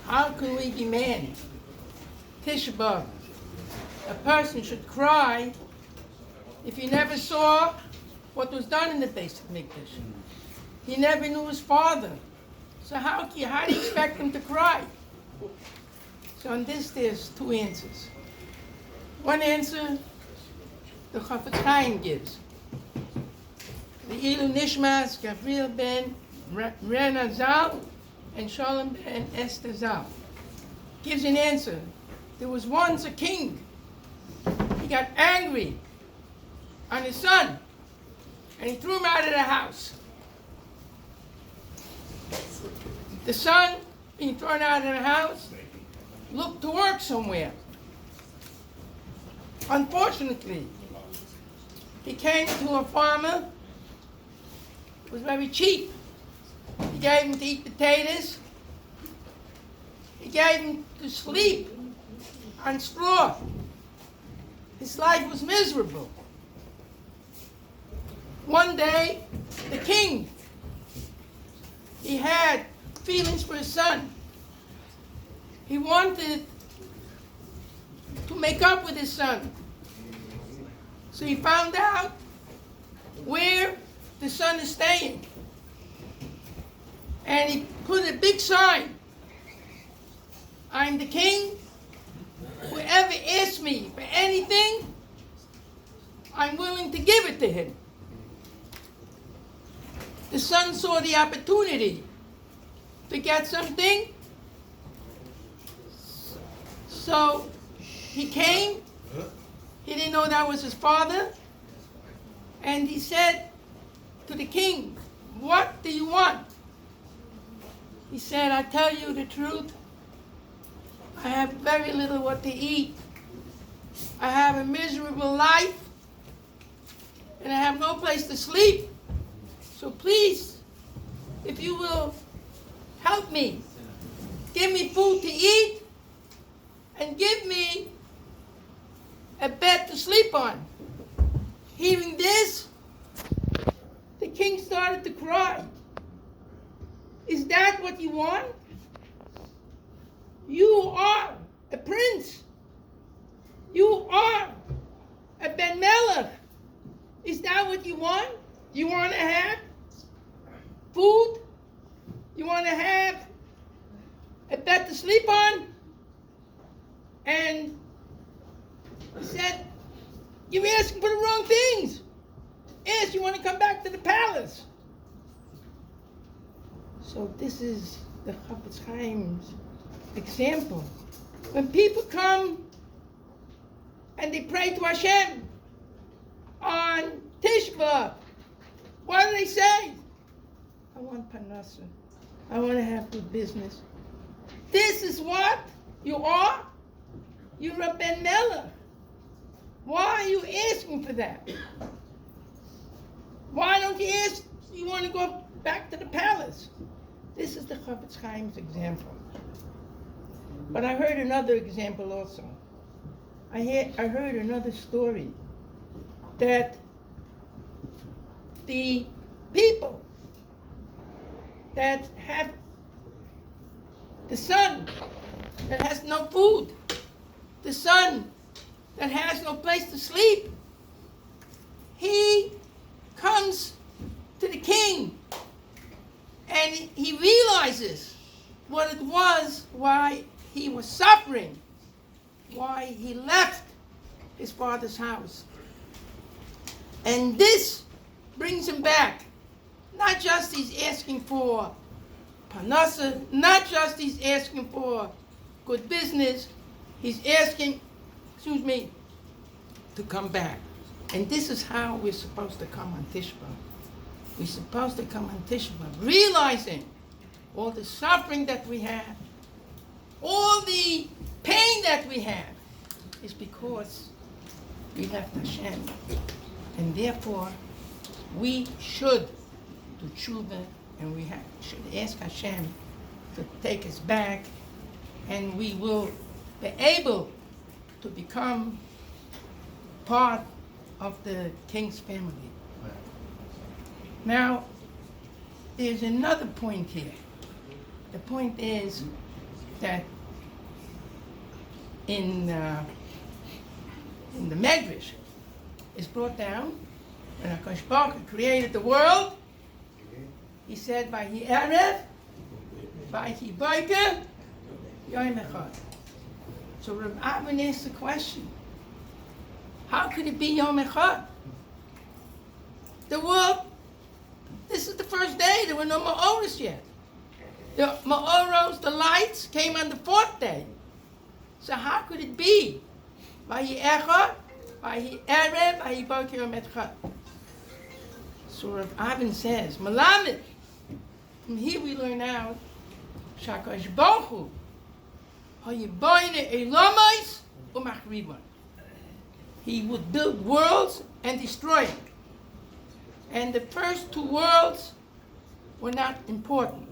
How can we demand Tisha B'Av? A person should cry if he never saw what was done in the Beis Hamikdash. He never knew his father. So how do you expect him to cry? So on this there's two answers. One answer the Chafetz Chaim gives. The Ilu Nishmas, Gabriel ben Rena Zal, and Shalom ben Esther Zal. Gives an answer. There was once a king. He got angry on his son, and he threw him out of the house. The son, being thrown out of the house, looked to work somewhere. Unfortunately, he came to a farmer who was very cheap. He gave him to eat potatoes. He gave him to sleep on straw. His life was miserable. One day, the king, he had feelings for his son. He wanted to make up with his son. So he found out where the son is staying. And he put a big sign. I'm the king. Whoever asks me for anything, I'm willing to give it to him. The son saw the opportunity to get something. So he came. He didn't know that was his father. And he said to the king, "What do you want?" He said, "I tell you the truth. I have very little what to eat. I have a miserable life. And I have no place to sleep. So please, if you will help me, give me food to eat, and give me a bed to sleep on." Hearing this, the king started to cry. Is that what you want? You are a prince. You are a Ben Melech. Is that what you want? You want to have food? You want to have a bed to sleep on? And he said, "You're asking for the wrong things. Yes, you want to come back to the palace." So this is the Chafetz Chaim's example. When people come and they pray to Hashem on Tisha B'Av, what do they say? I want parnasa. I want to have good business. This is what you are? You're a Ben Melech. Why are you asking for that? Why don't you ask, you want to go back to the palace? This is the Chafetz Chaim's example. But I heard another example also. I heard another story that the people that have the son that has no food, the son that has no place to sleep, he comes to the king and he realizes what it was, why he was suffering, why he left his father's house. And this brings him back. Not just he's asking for parnasa, not just he's asking for good business, he's asking, to come back. And this is how we're supposed to come on Tisha B'Av. We're supposed to come on Tisha B'Av, realizing all the suffering that we have, all the pain that we have, is because we left Hashem. And therefore, we should do tshuva, and we should ask Hashem to take us back, and we will be able to become part of the king's family. Now, there's another point here. The point is, that in the Medrash is brought down when HaKadosh Baruch Hu created the world. He said, "Vayhi erev, vayhi boker, yom echad." So Rav Avin asked the question, how could it be Yom Echad? The world, this is the first day, there were no Ma'oros yet. The Ma'oros, the lights, came on the fourth day. So how could it be? Vayhi echad, vayhi erev, vayhi boker yom echad. So Rav Avin says, Malamed, from here we learn out, HaKadosh Baruch Hu, he would build worlds and destroy them. And the first two worlds were not important.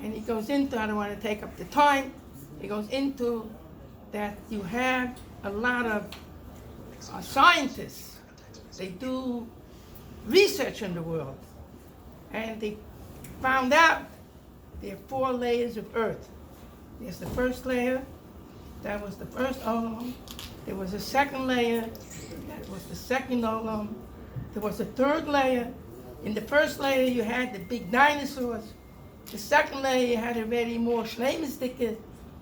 And he goes into, I don't want to take up the time, he goes into that you have a lot of scientists. They do research in the world. And they found out there are 4 layers of earth. There's the first layer, that was the first olam. There was a second layer, that was the second olam. There was a third layer. In the first layer you had the big dinosaurs. The second layer you had already more schlemisdicke,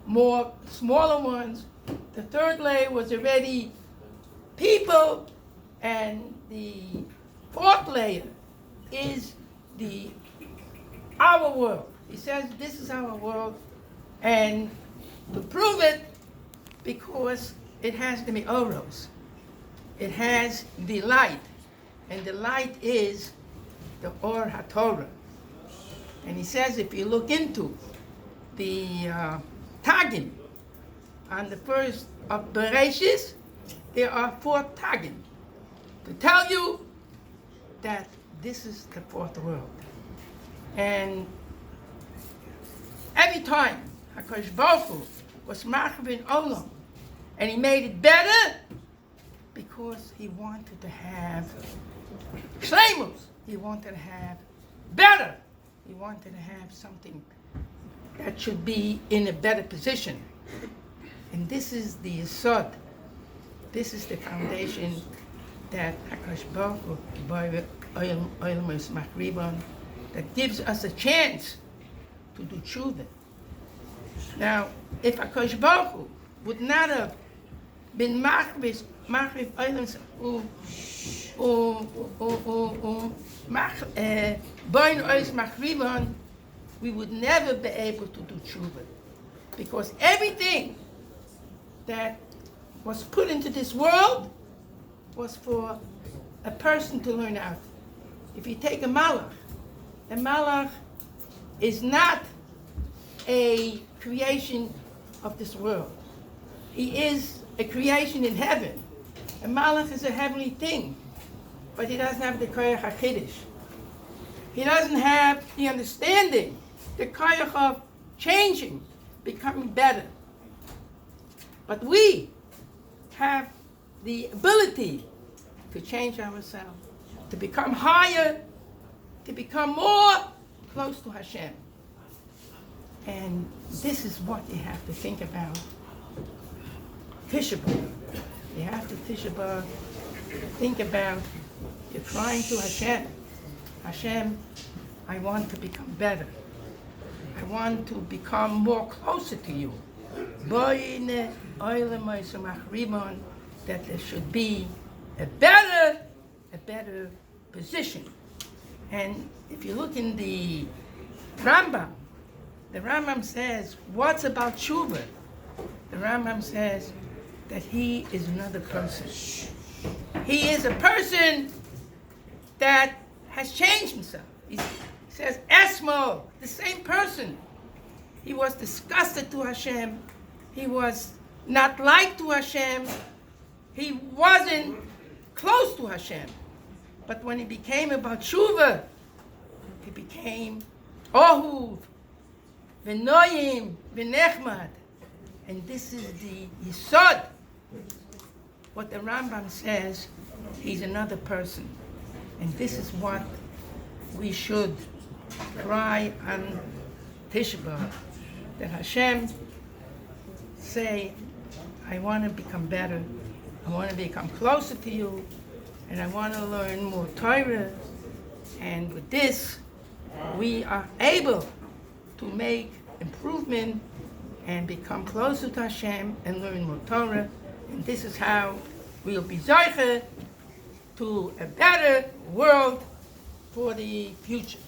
more smaller ones. The third layer was already people, and the fourth layer is our world. He says this is our world. And to prove it, because it has the me'oros, it has the light, and the light is the Or HaTorah. And he says if you look into the Tagim, on the first of Bereshis, there are 4 Tagim to tell you that this is the fourth world. And every time HaKadosh Baruch Hu was machvin olam, and he made it better because he wanted to have shleimus. He wanted to have better. He wanted to have something that should be in a better position. And this is the yesod. This is the foundation that HaKadosh Baruch Hu, by Oilmus Machribon, that gives us a chance to do tshuva. Now, if HaKadosh Baruch Hu would not have been machriv oilmus boin ois machribon, we would never be able to do tshuva, because everything that was put into this world was for a person to learn out. If you take a malach is not a creation of this world. He is a creation in heaven. A malach is a heavenly thing, but he doesn't have the koyach hachidish. He doesn't have the understanding, the koyach of changing, becoming better. But we have the ability to change ourselves, to become higher, to become more close to Hashem. And this is what you have to think about. Tisha B'Av. You have to Tisha B'Av, think about, you're crying to Hashem. Hashem, I want to become better. I want to become more closer to you. That there should be a better position. And if you look in the Rambam says, what's about tshuva? The Rambam says that he is another person. He is a person that has changed himself. He says, Esmo, the same person. He was disgusted to Hashem. He was not like to Hashem. He wasn't close to Hashem. But when he became about tshuva, he became ohuv, v'noyim, v'nechmad. And this is the yesod. What the Rambam says, he's another person. And this is what we should cry on Tisha B'Av. that Hashem say, I want to become better, I want to become closer to you, and I want to learn more Torah. And with this, we are able to make improvement and become closer to Hashem and learn more Torah. And this is how we'll be zeicher to a better world for the future.